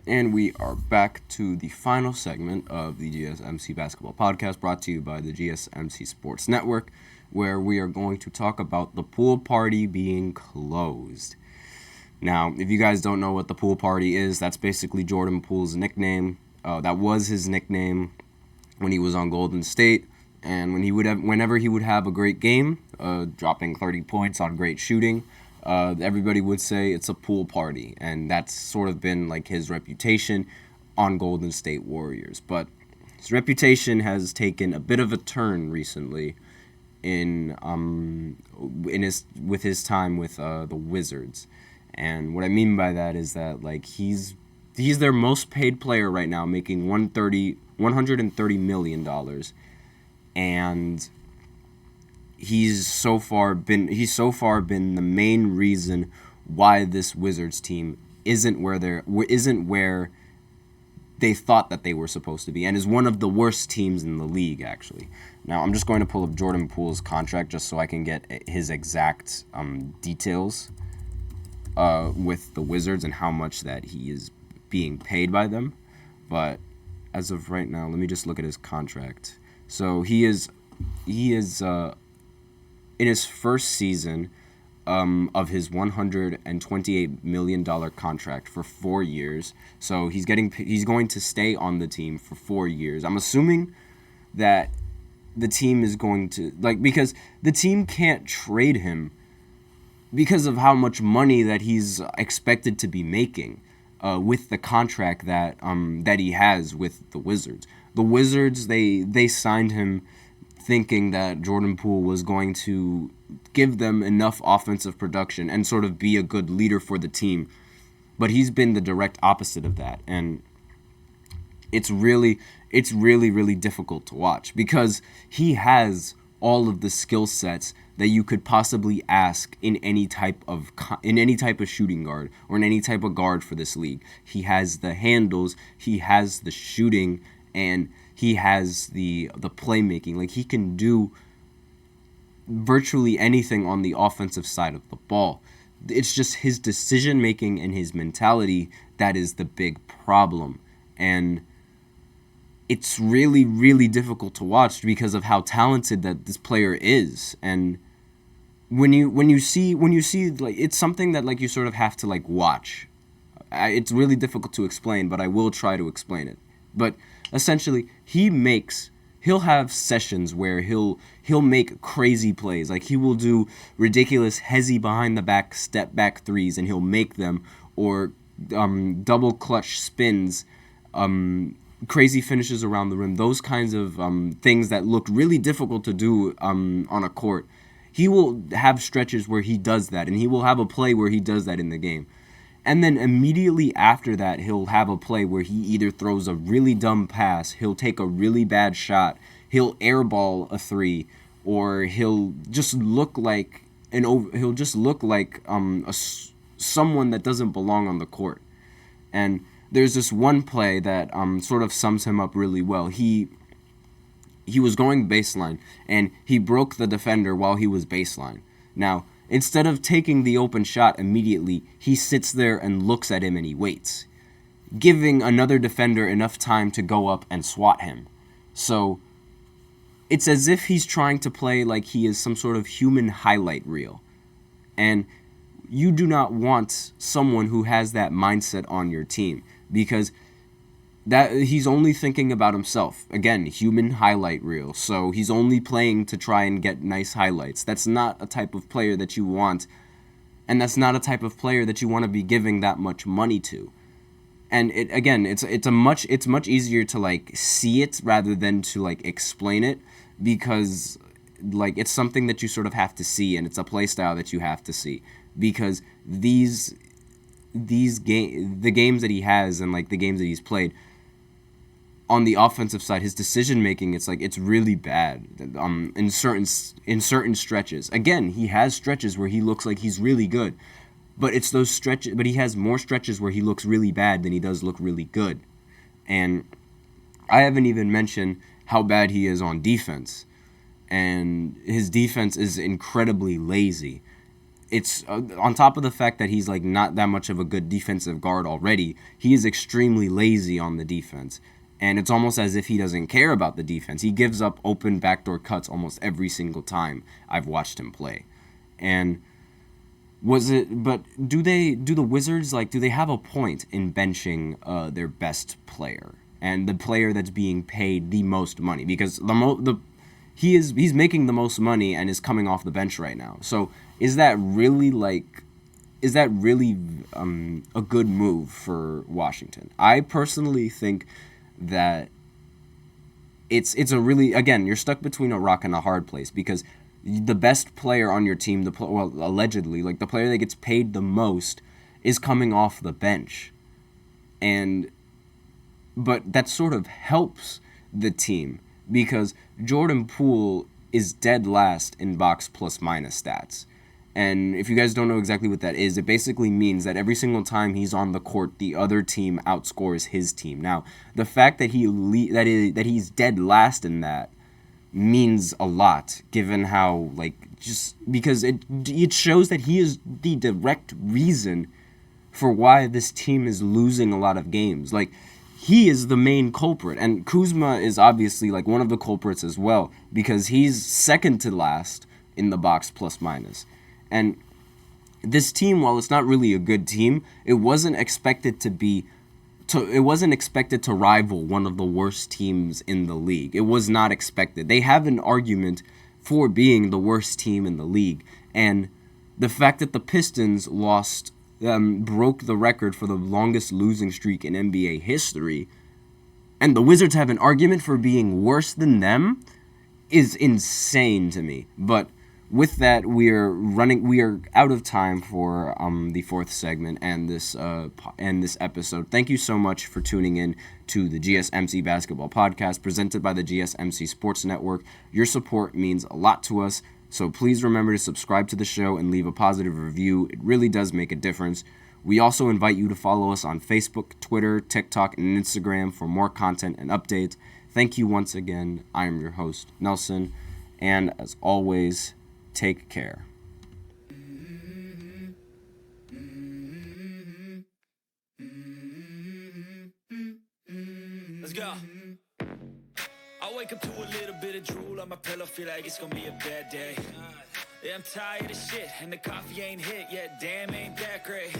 And we are back to the final segment of the GSMC Basketball Podcast, brought to you by the GSMC Sports Network, where we are going to talk about the pool party being closed. Now, if you guys don't know what the pool party is, that's basically Jordan Poole's nickname. That was his nickname when he was on Golden State, and whenever he would have a great game, dropping 30 points on great shooting, everybody would say it's a pool party, and that's sort of been like his reputation on Golden State Warriors. But his reputation has taken a bit of a turn recently with his time with the Wizards. And what I mean by that is that like he's their most paid player right now, making $130 million, and he's so far been the main reason why this Wizards team isn't where they thought that they were supposed to be, and is one of the worst teams in the league, actually. Now, I'm just going to pull up Jordan Poole's contract just so I can get his exact details with the Wizards and how much that he is being paid by them. But as of right now, let me just look at his contract. So he is in his first season of his $128 million contract for 4 years. So he's going to stay on the team for 4 years. I'm assuming that the team is going to, because the team can't trade him because of how much money that he's expected to be making with the contract that he has with the Wizards. The Wizards, they signed him thinking that Jordan Poole was going to give them enough offensive production and sort of be a good leader for the team. But he's been the direct opposite of that. And it's really, really difficult to watch because he has all of the skill sets that you could possibly ask in any type of shooting guard or in any type of guard for this league. He has the handles, he has the shooting, and he has the playmaking. Like, he can do virtually anything on the offensive side of the ball. It's just his decision making and his mentality that is the big problem. And it's really, really difficult to watch because of how talented that this player is. And when you see like, it's something that like you sort of have to like watch. It's really difficult to explain, but I will try to explain it. But essentially, he'll have sessions where he'll make crazy plays. Like, he will do ridiculous hezzy behind the back step back threes and he'll make them, or double clutch spins, crazy finishes around the rim, those kinds of things that look really difficult to do on a court. He will have stretches where he does that, and he will have a play where he does that in the game. And then immediately after that, he'll have a play where he either throws a really dumb pass, he'll take a really bad shot, he'll airball a three, or he'll just look like someone that doesn't belong on the court. And there's this one play that sort of sums him up really well. He was going baseline, and he broke the defender while he was baseline. Now, instead of taking the open shot immediately, he sits there and looks at him and he waits, giving another defender enough time to go up and swat him. So it's as if he's trying to play like he is some sort of human highlight reel. And you do not want someone who has that mindset on your team, because that he's only thinking about himself. Again, human highlight reel. So he's only playing to try and get nice highlights. That's not a type of player that you want, and that's not a type of player that you want to be giving that much money to. And it's much easier to like see it rather than to like explain it, because like it's something that you sort of have to see, and it's a play style that you have to see, because the games that he has and like the games that he's played on the offensive side, his decision making, it's really bad in certain stretches. Again, he has stretches where he looks like he's really good, but it's those stretches. But he has more stretches where he looks really bad than he does look really good. And I haven't even mentioned how bad he is on defense, and his defense is incredibly lazy. it's on top of the fact that he's like not that much of a good defensive guard already, he is extremely lazy on the defense. And it's almost as if he doesn't care about the defense. He gives up open backdoor cuts almost every single time I've watched him play. And do the Wizards, like, do they have a point in benching their best player and the player that's being paid the most money? Because he's making the most money and is coming off the bench right now. So is that really a good move for Washington? I personally think that it's a really, again, you're stuck between a rock and a hard place, because the best player on your team, allegedly, like the player that gets paid the most, is coming off the bench. But that sort of helps the team, because Jordan Poole is dead last in box plus minus stats. And if you guys don't know exactly what that is, it basically means that every single time he's on the court, the other team outscores his team. Now, the fact that he's dead last in that means a lot, given how, like, just because it shows that he is the direct reason for why this team is losing a lot of games. Like, he is the main culprit, and Kuzma is obviously like one of the culprits as well, because he's second to last in the box plus minus. And this team, while it's not really a good team, it wasn't expected to rival one of the worst teams in the league. It was not expected. They have an argument for being the worst team in the league. And the fact that the Pistons broke the record for the longest losing streak in NBA history, and the Wizards have an argument for being worse than them, is insane to me. But with that, we are out of time for the fourth segment and this episode. Thank you so much for tuning in to the GSMC Basketball Podcast, presented by the GSMC Sports Network. Your support means a lot to us, so please remember to subscribe to the show and leave a positive review. It really does make a difference. We also invite you to follow us on Facebook, Twitter, TikTok, and Instagram for more content and updates. Thank you once again. I am your host, Nelson, and as always, take care. Let's go. I wake up to a little bit of drool on my pillow, feel like it's gonna be a bad day. Yeah, I'm tired of shit, and the coffee ain't hit yet, damn, ain't that great.